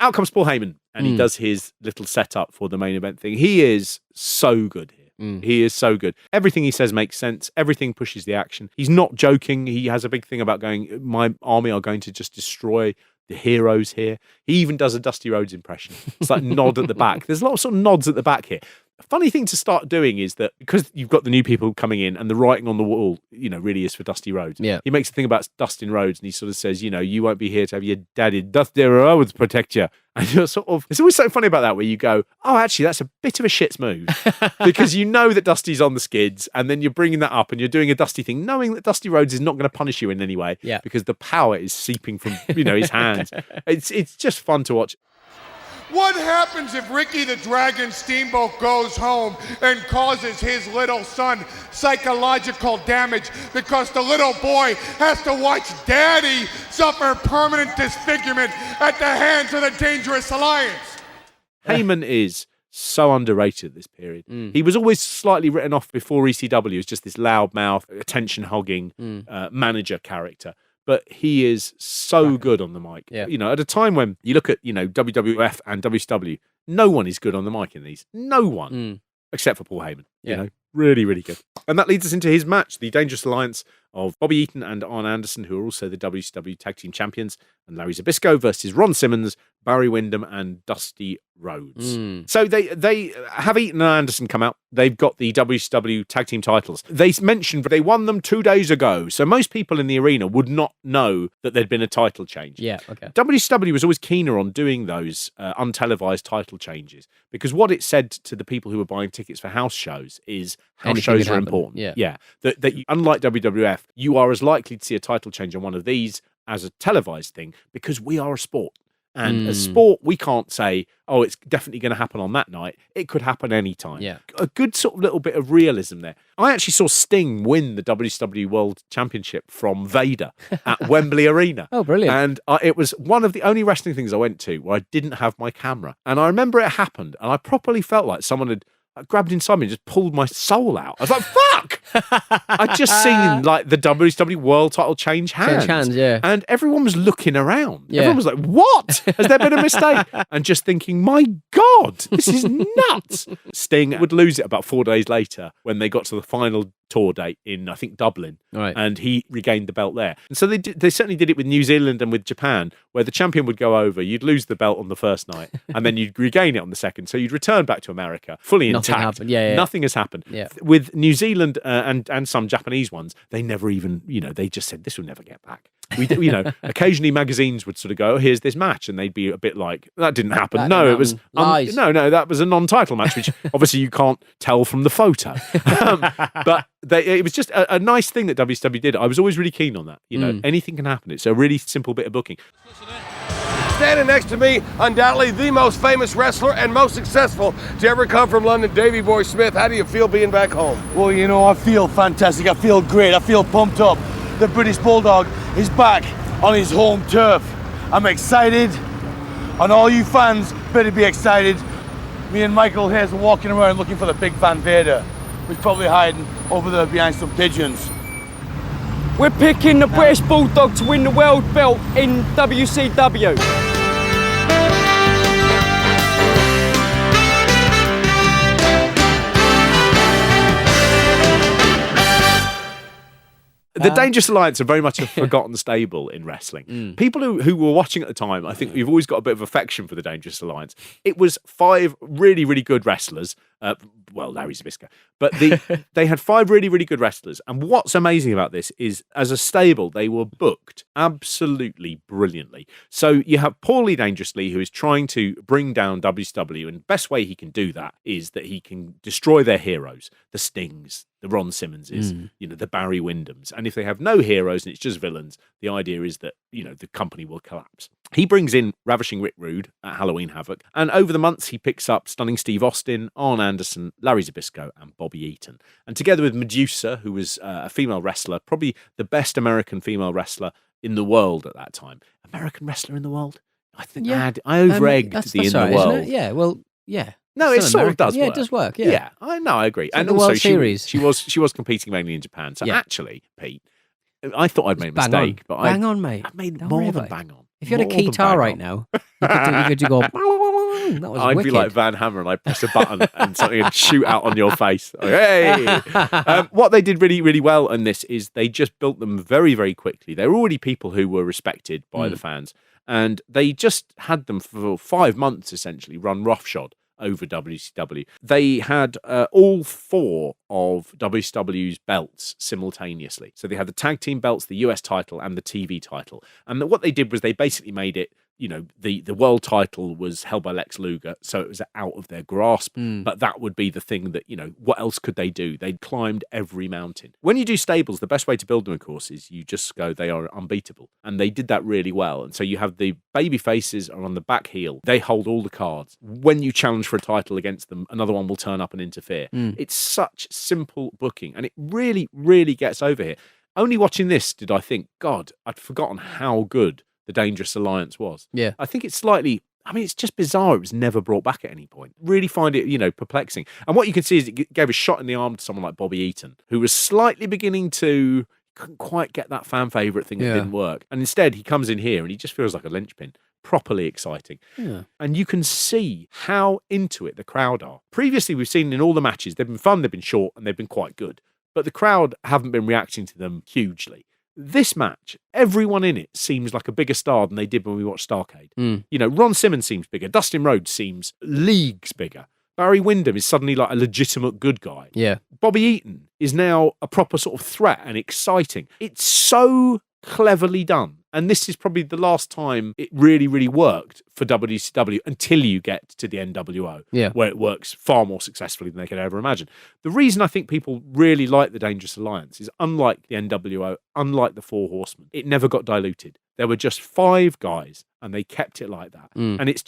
out comes Paul Heyman, and he does his little setup for the main event thing. He is so good here. He is so good. Everything he says makes sense. Everything pushes the action. He's not joking. He has a big thing about going, my army are going to just destroy the heroes here. He even does a Dusty Rhodes impression. It's like nod at the back. There's a lot of sort of nods at the back here. A funny thing to start doing is that because you've got the new people coming in and the writing on the wall, really is for Dusty Rhodes. Yeah. He makes a thing about Dustin Rhodes and he sort of says, you won't be here to have your daddy Dusty Rhodes protect you. And you're sort of, it's always so funny about that where you go, oh, actually, that's a bit of a shit's move because you know that Dusty's on the skids and then you're bringing that up and you're doing a Dusty thing, knowing that Dusty Rhodes is not going to punish you in any way because the power is seeping from, his hands. It's just fun to watch. What happens if Ricky the Dragon Steamboat goes home and causes his little son psychological damage because the little boy has to watch Daddy suffer permanent disfigurement at the hands of the Dangerous Alliance? Heyman is so underrated at this period. He was always slightly written off before ECW as just this loudmouth, attention-hogging manager character. But he is so good on the mic. Yeah. At a time when you look at, WWF and WCW, no one is good on the mic in these. No one. Except for Paul Heyman. Really, really good. And that leads us into his match, the Dangerous Alliance of Bobby Eaton and Arn Anderson, who are also the WCW Tag Team Champions, and Larry Zbyszko versus Ron Simmons, Barry Windham, and Dusty Rhodes. So they have Eaton and Anderson come out. They've got the WCW Tag Team titles. They mentioned they won them 2 days ago. So most people in the arena would not know that there'd been a title change. Yeah, okay. WCW was always keener on doing those untelevised title changes because what it said to the people who were buying tickets for house shows is house shows are important. Yeah. That unlike WWF, you are as likely to see a title change on one of these as a televised thing because we are a sport. And as sport, we can't say, oh, it's definitely going to happen on that night. It could happen any time. Yeah. A good sort of little bit of realism there. I actually saw Sting win the WCW World Championship from Vader at Wembley Arena. Oh, brilliant. And it was one of the only wrestling things I went to where I didn't have my camera. And I remember it happened, and I properly felt like someone had grabbed inside me and just pulled my soul out. I was like, fuck! I'd just seen like the WCW World title change hands. Yeah. And everyone was looking around. Yeah. Everyone was like, what? Has there been a mistake? And just thinking, my God, this is nuts. Sting would lose it about 4 days later when they got to the final tour date in, I think, Dublin. Right. And he regained the belt there. And so they certainly did it with New Zealand and with Japan, where the champion would go over, you'd lose the belt on the first night, and then you'd regain it on the second. So you'd return back to America fully intact. Nothing happened. Yeah. Nothing has happened. Yeah. With New Zealand and some Japanese ones, they never even, they just said, this will never get back. Occasionally magazines would sort of go, oh, here's this match. And they'd be a bit like, that didn't happen. No, it was, lies. No, that was a non-title match, which obviously you can't tell from the photo. But it was just a nice thing that WCW did. I was always really keen on that. Anything can happen. It's a really simple bit of booking. Standing next to me, undoubtedly the most famous wrestler and most successful to ever come from London, Davey Boy Smith. How do you feel being back home? Well, I feel fantastic. I feel great. I feel pumped up. The British Bulldog is back on his home turf. I'm excited, and all you fans better be excited. Me and Michael here are walking around looking for the big Van Vader, who's probably hiding over there behind some pigeons. We're picking the British Bulldog to win the world belt in WCW. The Dangerous Alliance are very much a forgotten stable in wrestling. People who were watching at the time, I think you've always got a bit of affection for the Dangerous Alliance. It was 5 really, really good wrestlers. Larry Zbyszko. But they had 5 really, really good wrestlers. And what's amazing about this is, as a stable, they were booked absolutely brilliantly. So you have Paulie Dangerously, who is trying to bring down WCW, and the best way he can do that is that he can destroy their heroes, the Stings, the Ron Simmonses, the Barry Windhams. And if they have no heroes and it's just villains, the idea is that, the company will collapse. He brings in Ravishing Rick Rude at Halloween Havoc, and over the months he picks up Stunning Steve Austin, Arn Anderson, Larry Zbyszko, and Bobby Eaton. And together with Medusa, who was a female wrestler, probably the best American female wrestler in the world at that time. American wrestler in the world? I think I over-egged that's the in right, the world. isn't it? Yeah, well, yeah. No, it sort of does work. Yeah, it does work, yeah. Yeah, I know, I agree. It's like and the also World Series. she was competing mainly in Japan. So actually, Pete, I thought I'd made a Bang mistake. on. But Bang on, mate. I made Don't more worry than about it. bang on. If you had a More than guitar bang right on. now, You could go. That was I'd wicked. be like Van Hammer and I'd press a button and something would shoot out on your face. Like, hey! What they did really, really well in this is they just built them very, very quickly. They were already people who were respected by the fans, and they just had them for 5 months, essentially, run roughshod over WCW. They had all 4 of WCW's belts simultaneously. So they had the tag team belts, the US title, and the TV title. And what they did was they basically made it, the world title was held by Lex Luger, so it was out of their grasp. But that would be the thing that, what else could they do? They climbed every mountain. When you do stables, the best way to build them, of course, is you just go, they are unbeatable. And they did that really well. And so you have the baby faces are on the back heel. They hold all the cards. When you challenge for a title against them, another one will turn up and interfere. It's such simple booking, and it really, really gets over here. Only watching this did I think, God, I'd forgotten how good the Dangerous Alliance was. Yeah. I think it's slightly, it's just bizarre. It was never brought back at any point. Really find it, perplexing. And what you can see is it gave a shot in the arm to someone like Bobby Eaton, who was slightly beginning to, couldn't quite get that fan favourite thing that didn't work. And instead, he comes in here and he just feels like a linchpin. Properly exciting. Yeah. And you can see how into it the crowd are. Previously, we've seen in all the matches, they've been fun, they've been short, and they've been quite good. But the crowd haven't been reacting to them hugely. This match, everyone in it seems like a bigger star than they did when we watched Starrcade. Ron Simmons seems bigger. Dustin Rhodes seems leagues bigger. Barry Windham is suddenly like a legitimate good guy. Yeah. Bobby Eaton is now a proper sort of threat and exciting. It's so cleverly done. And this is probably the last time it really, really worked for WCW until you get to the NWO, where it works far more successfully than they could ever imagine. The reason I think people really like the Dangerous Alliance is, unlike the NWO, unlike the Four Horsemen, it never got diluted. There were just 5 guys, and they kept it like that. And it's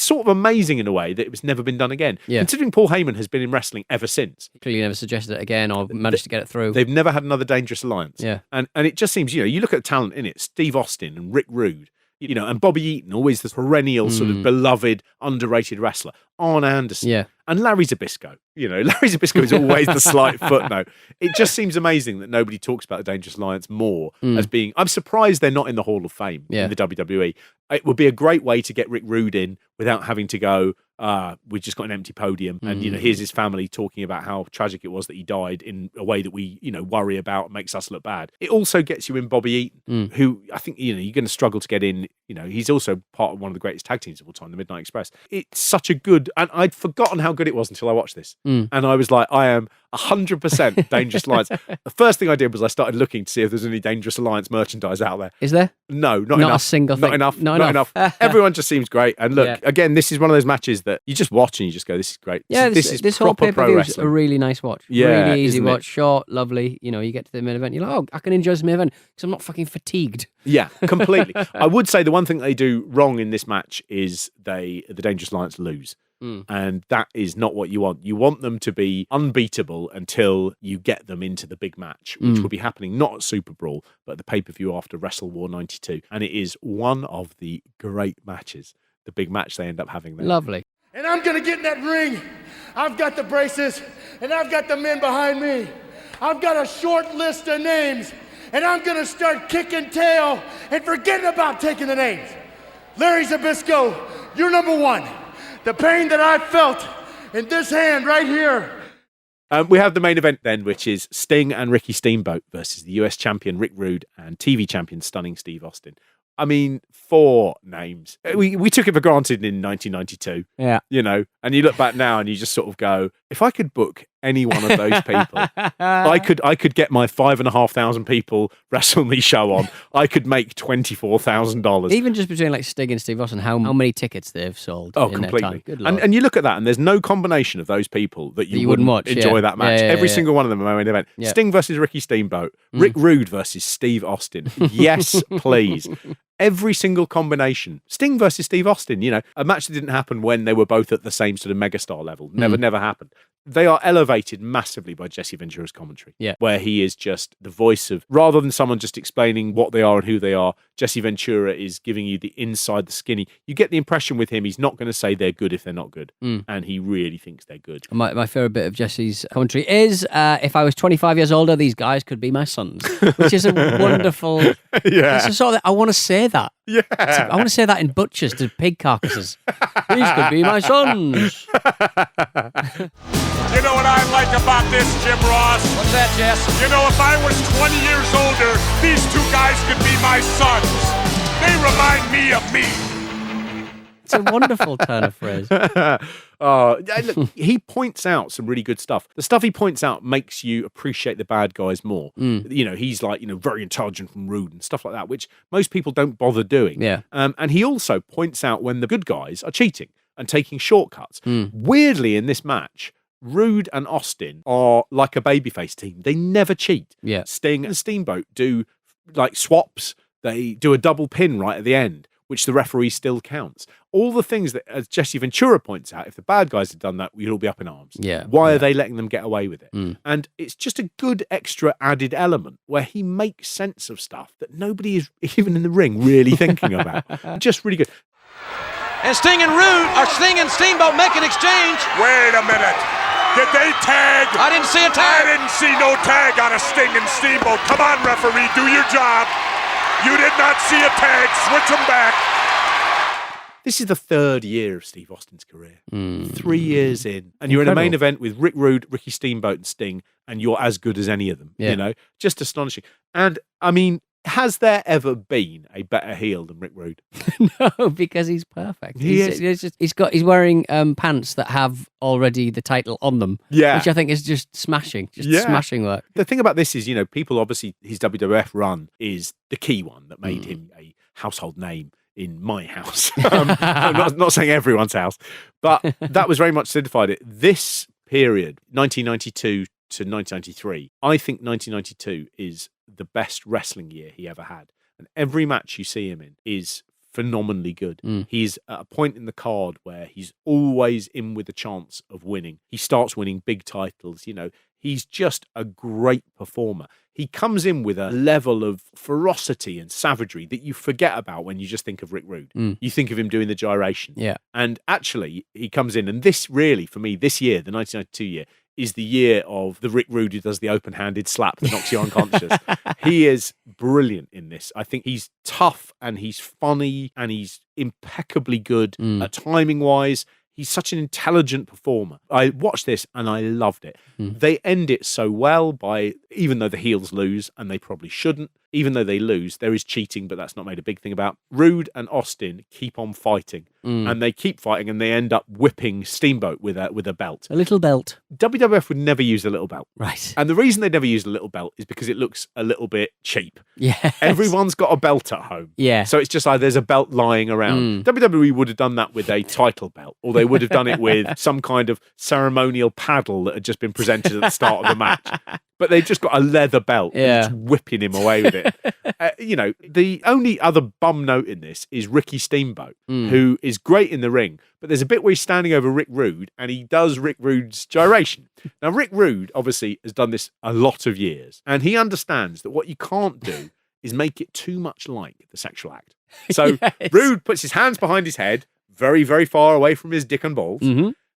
sort of amazing in a way that it was never been done again. Yeah. Considering Paul Heyman has been in wrestling ever since. Clearly never suggested it again or managed to get it through. They've never had another Dangerous Alliance. Yeah. And it just seems, you look at the talent in it, Steve Austin and Rick Rude, and Bobby Eaton, always the perennial sort of beloved, underrated wrestler. Arn Anderson. Yeah. And Larry Zbyszko. Larry Zbyszko is always the slight footnote. It just seems amazing that nobody talks about the Dangerous Alliance more as being... I'm surprised they're not in the Hall of Fame in the WWE. It would be a great way to get Rick Rude in without having to go, we've just got an empty podium. And, here's his family talking about how tragic it was that he died in a way that we, worry about and makes us look bad. It also gets you in Bobby Eaton, who I think, you're going to struggle to get in. He's also part of one of the greatest tag teams of all time, the Midnight Express. It's such a good... And I'd forgotten how good it was until I watched this. And I was like, I am 100% Dangerous Alliance. The first thing I did was I started looking to see if there's any Dangerous Alliance merchandise out there. Is there? No, not enough. A single thing. Not enough. Everyone just seems great. And look, again, this is one of those matches that you just watch and you just go, this is great. Yeah, this is this whole proper pro pay-per-view is wrestling. a really nice watch. Yeah, really easy isn't watch, it? short, lovely. You get to the main event, you're like, oh, I can enjoy this main event because I'm not fucking fatigued. Yeah, completely. I would say the one thing they do wrong in this match is the Dangerous Alliance lose. And that is not what you want. You want them to be unbeatable until you get them into the big match, which will be happening not at Super Brawl, but at the pay-per-view after Wrestle War 92. And it is one of the great matches, the big match they end up having there. Lovely. And I'm gonna get in that ring. I've got the braces, and I've got the men behind me. I've got a short list of names, and I'm gonna start kicking tail and forgetting about taking the names. Larry Zbyszko, you're number 1. The pain that I felt in this hand right here. We have the main event then, which is Sting and Ricky Steamboat versus the US champion Rick Rude and TV champion Stunning Steve Austin. 4 names. We took it for granted in 1992. Yeah. And you look back now and you just sort of go, if I could book any one of those people, I could get my 5,500 people Wrestle Me show on. I could make $24,000. Even just between like Sting and Steve Austin, how many tickets they've sold in completely. that time. Good Lord. And you look at that and there's no combination of those people that you wouldn't watch, enjoy that match. Every single one of them are main event. Yeah. Sting versus Ricky Steamboat. Rick Rude versus Steve Austin. Yes, please. Every single combination. Sting versus Steve Austin, a match that didn't happen when they were both at the same sort of megastar level. Never happened. They are elevated massively by Jesse Ventura's commentary, where he is just the voice of, rather than someone just explaining what they are and who they are, Jesse Ventura is giving you the inside, the skinny. You get the impression with him, he's not going to say they're good if they're not good. And he really thinks they're good. My favourite bit of Jesse's commentary is, if I was 25 years older, these guys could be my sons, which is a wonderful... Yeah. It's a sort of, I want to say that. Yeah. I want to say that in butchers to pig carcasses. These could be my sons. You know what I like about this, Jim Ross? What's that, Jess? You know, if I was 20 years older, these two guys could be my sons. They remind me of me. It's a wonderful turn of phrase. Look, he points out some really good stuff. The stuff he points out makes you appreciate the bad guys more. You know, he's like, very intelligent and rude and stuff like that, which most people don't bother doing. Yeah. And he also points out when the good guys are cheating and taking shortcuts. Weirdly, in this match, Rude and Austin are like a babyface team. They never cheat. Yeah. Sting and Steamboat do like swaps. They do a double pin right at the end, which the referee still counts. All the things that, as Jesse Ventura points out, if the bad guys had done that, we'd all be up in arms. Yeah. Why are they letting them get away with it? And it's just a good extra added element where he makes sense of stuff that nobody is, even in the ring, really thinking about. Just really good. And Sting and Steamboat make an exchange. Wait a minute. Did they tag? I didn't see a I tag. didn't see no tag on a Sting and Steamboat. Come on, referee, do your job. You did not see a tag. Switch them back. This is the third year of Steve Austin's career. 3 years in. And you're in a main event with Rick Rude, Ricky Steamboat, and Sting, and you're as good as any of them. Yeah. Just astonishing. And, I mean, has there ever been a better heel than Rick Rude? No, because he's perfect. He He's wearing pants that have already the title on them. Yeah. Which I think is just smashing. Smashing work. The thing about this is, people obviously, his WWF run is the key one that made him a household name in my house. I'm not saying everyone's house, but that was very much solidified it. This period, 1992 to 1993, I think 1992 is the best wrestling year he ever had. And every match you see him in is phenomenally good. He's at a point in the card where he's always in with a chance of winning. He starts winning big titles, He's just a great performer. He comes in with a level of ferocity and savagery that you forget about when you just think of Rick Rude. You think of him doing the gyration. Yeah. And actually, he comes in, and this really, for me, this year, the 1992 year, is the year of the Rick Rude who does the open-handed slap that knocks you unconscious. He is brilliant in this. I think he's tough and he's funny and he's impeccably good at timing-wise. He's such an intelligent performer. I watched this and I loved it. They end it so well by, even though the heels lose, and they probably shouldn't, even though they lose, there is cheating, but that's not made a big thing about. Rude and Austin keep on fighting, and they keep fighting, and they end up whipping Steamboat with a belt. A little belt. WWF would never use a little belt. Right. And the reason they never use a little belt is because it looks a little bit cheap. Yeah. Everyone's got a belt at home. Yeah. So it's just like there's a belt lying around. WWE would have done that with a title belt, or they would have done it with some kind of ceremonial paddle that had just been presented at the start of the match. But they've just got a leather belt and it's whipping him away with it. The only other bum note in this is Ricky Steamboat, who is great in the ring, but there's a bit where he's standing over Rick Rude and he does Rick Rude's gyration. Now, Rick Rude obviously has done this a lot of years, and he understands that what you can't do is make it too much like the sexual act. So Rude puts his hands behind his head, very, very far away from his dick and balls.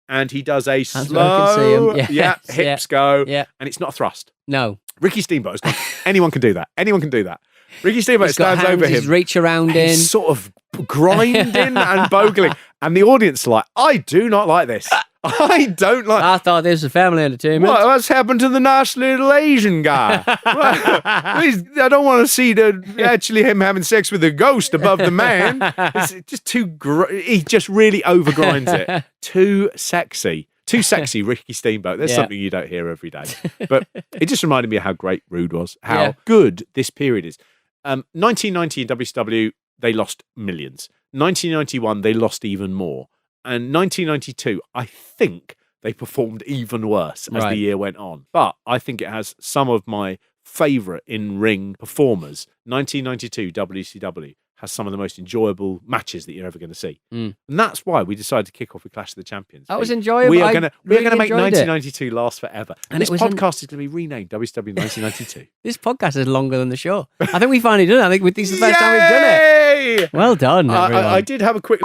And he does a slow, hips go, and it's not a thrust. No. Ricky Steamboat has gone, anyone can do that. Anyone can do that. Ricky Steamboat stands over him. He's reach around in. He's sort of grinding and bogling. And the audience are like, I do not like this. I don't like... I thought this was family entertainment. What's happened to the nice little Asian guy? I don't want to see actually him having sex with a ghost above the man. It's just too... he just really overgrinds it. Too sexy. Too sexy, Ricky Steamboat. There's something you don't hear every day. But it just reminded me of how great Rude was, how good this period is. 1990 in WCW, they lost millions. 1991, they lost even more. And 1992, I think they performed even worse as the year went on. But I think it has some of my favourite in-ring performers. 1992 WCW has some of the most enjoyable matches that you're ever going to see. Mm. And that's why we decided to kick off with Clash of the Champions. That was enjoyable. We are going to really make enjoyed it. 1992 last forever. And this it was podcast is going to be renamed WCW 1992. This podcast is longer than the show. I think we finally done it. I think this is the first time we've done it. Yay! Well done, everyone. I did have a quick.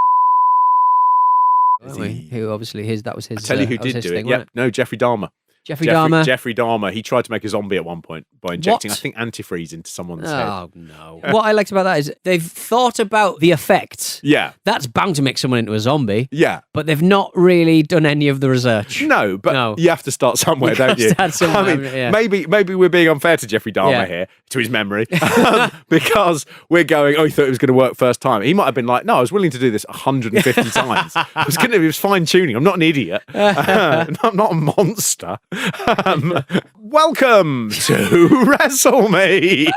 Who obviously that was his. I tell you who that was did his do thing, it. Yep. wasn't No, Jeffrey Dahmer. Jeffrey Dahmer. Jeffrey Dahmer. He tried to make a zombie at one point by injecting, What? I think, antifreeze into someone's head. Oh no! What I liked about that is they've thought about the effects. Yeah. That's bound to make someone into a zombie. Yeah. But they've not really done any of the research. No, but No. you have to start somewhere, You don't gotta you? start somewhere, I mean, yeah. maybe we're being unfair to Jeffrey Dahmer Yeah. here, to his memory, because we're going, he thought it was going to work first time. He might have been like, no, I was willing to do this 150 times. It was fine tuning. I'm not an idiot. I'm not a monster. Welcome to Wrestle Me.